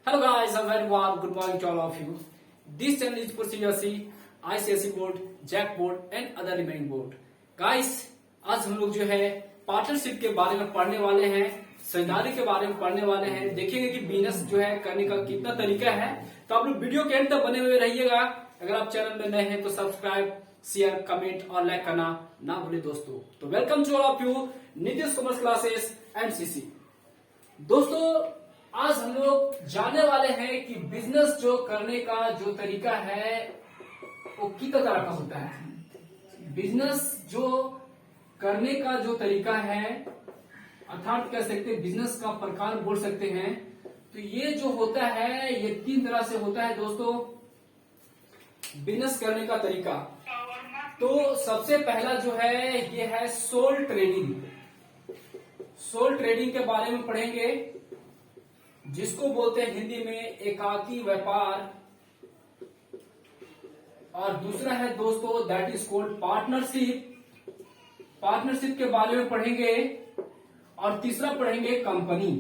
Hello guys, a very warm good morning to all of you. This channel is for CBSE, ICSE board, JAC board and other remaining board. Guys, आज हम लोग जो है partnership के बारे में पढ़ने वाले हैं, साझेदारी के बारे में पढ़ने वाले हैं। देखेंगे कि बिजनेस जो है करने का कितना तरीका है। तो आप लोग वीडियो के एंड तक बने हुए रहिएगा। अगर आप चैनल में नए हैं तो सब्सक्राइब, शेयर, कमेंट और लाइक करना ना भूले दोस्तों। तो welcome to all of you Nitish commerce classes NCC. दोस्तों, आज हम लोग जानने वाले हैं कि बिजनेस जो करने का जो तरीका है वो कितना तरह का होता है। बिजनेस जो करने का जो तरीका है, अर्थात कह सकते हैं बिजनेस का प्रकार बोल सकते हैं। तो ये जो होता है ये तीन तरह से होता है दोस्तों, बिजनेस करने का तरीका। तो सबसे पहला जो है ये है सोल ट्रेडिंग। सोल ट्रेडिंग के बारे में पढ़ेंगे, जिसको बोलते हैं हिंदी में एकाकी व्यापार। और दूसरा है दोस्तों that is called partnership. Partnership के बारे में पढ़ेंगे। और तीसरा पढ़ेंगे कंपनी,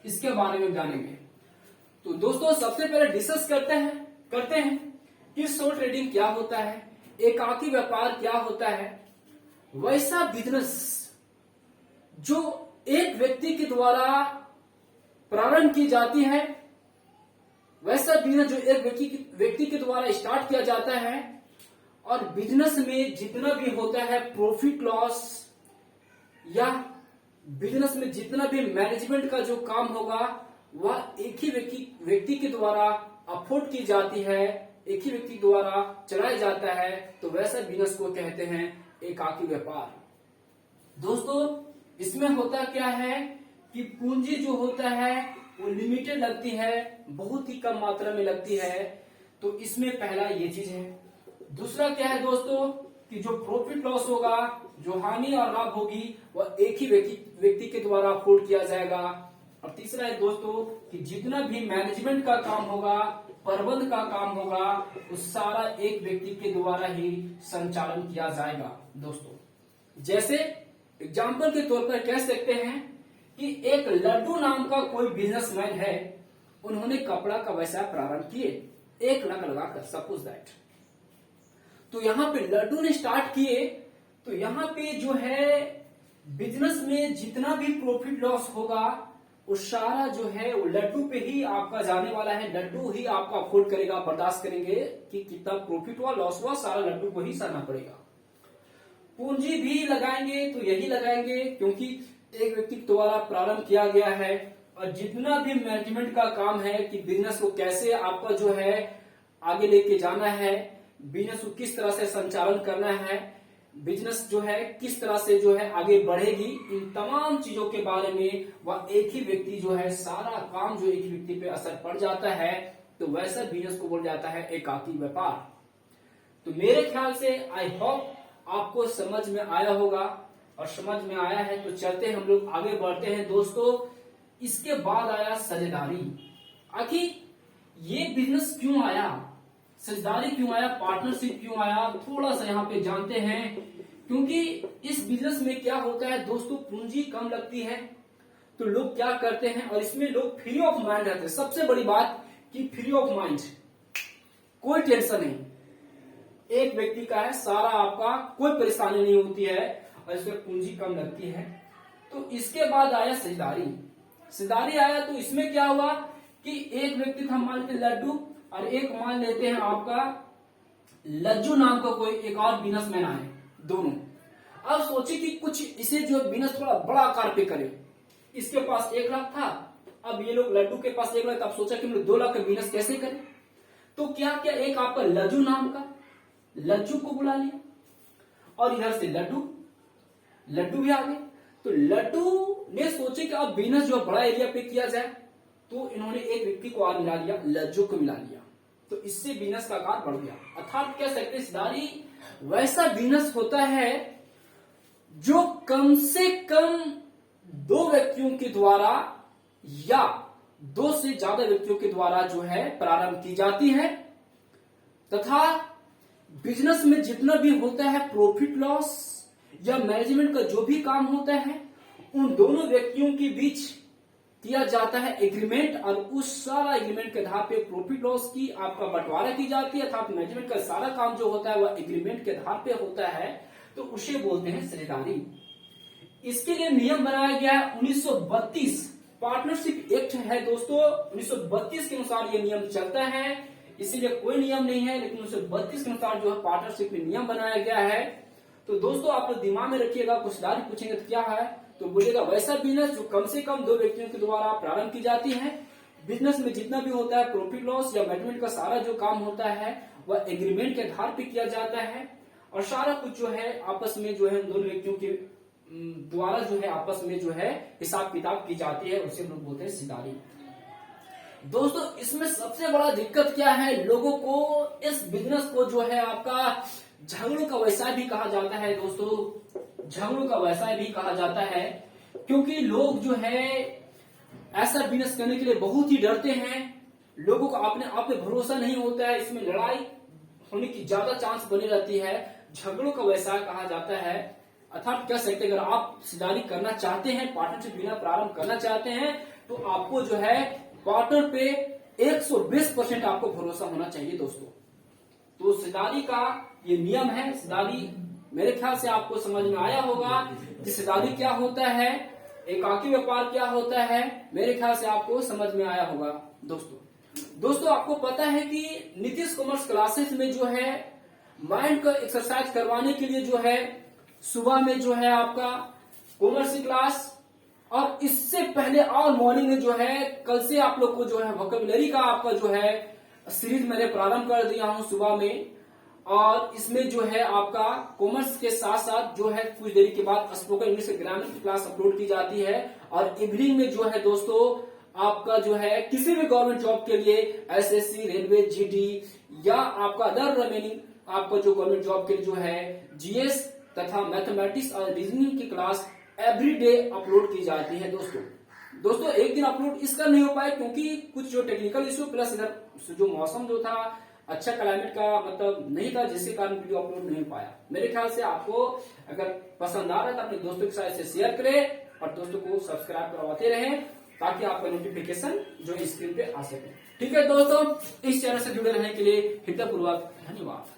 इसके बारे में जानेंगे। तो दोस्तों सबसे पहले डिस्कस करते हैं कि सोल ट्रेडिंग क्या होता है, एकाकी व्यापार क्या होता है। वैसा बिजनेस जो एक व्यक्ति के द्वारा प्रारंभ की जाती है, वैसा बिजनेस जो एक व्यक्ति के द्वारा स्टार्ट किया जाता है। और बिजनेस में जितना भी होता है प्रॉफिट लॉस, या बिजनेस में जितना भी मैनेजमेंट का जो काम होगा वह एक ही व्यक्ति के द्वारा अफोर्ड की जाती है, एक ही व्यक्ति द्वारा चलाया जाता है। तो वैसा बिजनेस को कहते हैं एकाकी व्यापार। दोस्तों इसमें होता क्या है कि पूंजी जो होता है वो लिमिटेड लगती है, बहुत ही कम मात्रा में लगती है। तो इसमें पहला ये चीज है। दूसरा क्या है दोस्तों कि जो प्रॉफिट लॉस होगा, जो हानि और लाभ होगी, वह एक ही व्यक्ति के द्वारा अफोर्ड किया जाएगा। और तीसरा है दोस्तों कि जितना भी मैनेजमेंट का काम होगा, प्रबंध का काम होगा, वो सारा एक व्यक्ति के द्वारा ही संचालन किया जाएगा। दोस्तों जैसे एग्जाम्पल के तौर पर कह सकते हैं कि एक लड्डू नाम का कोई बिजनेसमैन है, उन्होंने कपड़ा का व्यवसाय प्रारंभ किए 1 लाख लगाकर, सपोज दैट। तो यहाँ पे लड्डू ने स्टार्ट किए, तो यहाँ पे जो है बिजनेस में जितना भी प्रॉफिट लॉस होगा वो सारा जो है वो लड्डू पे ही आपका जाने वाला है। लड्डू ही आपका अफोर्ड करेगा, बर्दाश्त करेंगे कि कितना प्रॉफिट हुआ लॉस हुआ, सारा लड्डू को ही सहना पड़ेगा। पूंजी भी लगाएंगे तो यही लगाएंगे, क्योंकि एक व्यक्ति द्वारा प्रारंभ किया गया है। और जितना भी मैनेजमेंट का काम है कि बिजनेस को कैसे आपका जो है आगे लेके जाना है, बिजनेस को किस तरह से संचालन करना है, बिजनेस जो है किस तरह से जो है आगे बढ़ेगी, इन तमाम चीजों के बारे में वह एक ही व्यक्ति जो है सारा काम जो एक ही व्यक्ति पे असर पड़ जाता है। तो वैसा बिजनेस को बोला जाता है एकाकी व्यापार। तो मेरे ख्याल से आई होप आपको समझ में आया होगा, और समझ में आया है तो चलते हैं हम लोग आगे बढ़ते हैं दोस्तों। इसके बाद आया साझेदारी। आखिर ये बिजनेस क्यों आया, साझेदारी क्यों आया, पार्टनरशिप क्यों आया, थोड़ा सा यहाँ पे जानते हैं। क्योंकि इस बिजनेस में क्या होता है दोस्तों, पूंजी कम लगती है, तो लोग क्या करते हैं, और इसमें लोग फ्री ऑफ माइंड रहते हैं। सबसे बड़ी बात कि फ्री ऑफ माइंड, कोई टेंशन नहीं, एक व्यक्ति का है सारा, आपका कोई परेशानी नहीं होती है, और इसमें पूंजी कम लगती है। तो इसके बाद आया साझेदारी। साझेदारी आया तो इसमें क्या हुआ कि एक व्यक्ति था, मान लेते लड्डू, और एक मान लेते हैं आपका लज्जू नाम का कोई एक और बिजनेसमैन आए, दोनों। अब सोचे कि कुछ इसे जो बिजनेस थोड़ा बड़ा आकार पे करे। इसके पास 1 लाख था, अब ये लोग लड्डू के पास 1 लाख, अब सोचा कि हम लोग 2 लाख का बिजनेस कैसे करें। तो क्या क्या, एक आपका लज्जू नाम का, लज्जू को बुला लिया, और इधर से लड्डू भी आ गए। तो लड्डू ने सोचे कि अब बिजनेस जो बड़ा एरिया पे किया जाए, तो इन्होंने एक व्यक्ति को और मिला लिया, लज्जू को मिला लिया। तो इससे बिजनेस का आकार बढ़ गया। अर्थात कह सकते हैं साझेदारी वैसा बिजनेस होता है जो कम से कम 2 व्यक्तियों के द्वारा या 2 से ज्यादा व्यक्तियों के द्वारा जो है प्रारंभ की जाती है, तथा बिजनेस में जितना भी होता है प्रॉफिट लॉस या मैनेजमेंट का जो भी काम होता है, उन दोनों व्यक्तियों के बीच किया जाता है एग्रीमेंट, और उस सारा एग्रीमेंट के आधार पे प्रॉफिट लॉस की आपका बंटवारा की जाती है, अर्थात मैनेजमेंट का सारा काम जो होता है वह एग्रीमेंट के आधार पे होता है, तो उसे बोलते हैं साझेदारी। इसके लिए नियम बनाया गया है 1932 पार्टनरशिप एक्ट है दोस्तों, 1932 के अनुसार ये नियम चलता है, इसीलिए कोई नियम नहीं है, लेकिन 1932 के अनुसार जो है पार्टनरशिप में नियम बनाया गया है। तो दोस्तों आप लोग दिमाग में रखिएगा, कुछ साझेदारी पूछेंगे तो क्या है, तो बोलिएगा वैसा बिजनेस जो कम से कम 2 व्यक्तियों के द्वारा प्रारंभ की जाती है। बिजनेस में जितना भी होता है प्रॉफिट लॉस या मैनेजमेंट का सारा जो काम होता है वह एग्रीमेंट के आधार पे किया जाता है, और सारा कुछ जो है आपस में जो है 2 व्यक्तियों के द्वारा जो है आपस में जो है हिसाब किताब की जाती है, उसे हम लोग बोलते हैं साझेदारी। दोस्तों इसमें सबसे बड़ा दिक्कत क्या है, लोगों को इस बिजनेस को जो है आपका झगड़ों का व्यवसाय भी कहा जाता है दोस्तों, झगड़ों का व्यवसाय भी कहा जाता है, क्योंकि लोग जो है ऐसा बिजनेस करने के लिए बहुत ही डरते हैं, लोगों को अपने आप पे भरोसा नहीं होता है, इसमें लड़ाई होने की ज्यादा चांस बनी रहती है, झगड़ों का व्यवसाय कहा जाता है। अर्थात कह सकते हैं अगर आप साझेदारी करना चाहते हैं, पार्टनरशिप बिना प्रारंभ करना चाहते हैं, तो आपको जो है पार्टनर पे 120% आपको भरोसा होना चाहिए दोस्तों। तो साझेदारी का ये नियम है। साझेदारी मेरे ख्याल से आपको समझ में आया होगा कि साझेदारी क्या होता है, एकाकी व्यापार क्या होता है, मेरे ख्याल से आपको समझ में आया होगा दोस्तों आपको पता है कि नीतीश कॉमर्स क्लासेस में जो है माइंड का एक्सरसाइज करवाने के लिए जो है सुबह में जो है आपका कॉमर्स की क्लास, और इससे पहले और मॉर्निंग में जो है कल से आप लोग को जो है वोकैबुलरी का आपका जो है सीरीज मैंने प्रारंभ कर दिया हूं सुबह में, और इसमें जो है आपका कॉमर्स के साथ साथ जो है कुछ देरी के बाद स्पोकन इंग्लिश के ग्रामर की क्लास अपलोड की जाती है, और इवनिंग में जो है दोस्तों आपका जो है किसी भी गवर्नमेंट जॉब के लिए एसएससी, रेलवे, जीडी या आपका अदर रिमेनिंग आपका जो गवर्नमेंट जॉब के लिए जो है जीएस तथा मैथमेटिक्स और रीजनिंग की क्लास एवरी डे अपलोड की जाती है दोस्तों एक दिन अपलोड इसका नहीं हो पाए क्योंकि कुछ जो टेक्निकल इश्यू प्लस इधर जो मौसम जो था अच्छा क्लाइमेट का मतलब नहीं था, जिसके कारण वीडियो अपलोड नहीं हो पाया। मेरे ख्याल से आपको अगर पसंद आ रहा है तो अपने दोस्तों के साथ इसे शेयर करें और दोस्तों को सब्सक्राइब करवाते रहें ताकि आपका नोटिफिकेशन जो स्क्रीन पे आ सके। ठीक है दोस्तों, इस चैनल से जुड़े रहने के लिए हृदयपूर्वक धन्यवाद।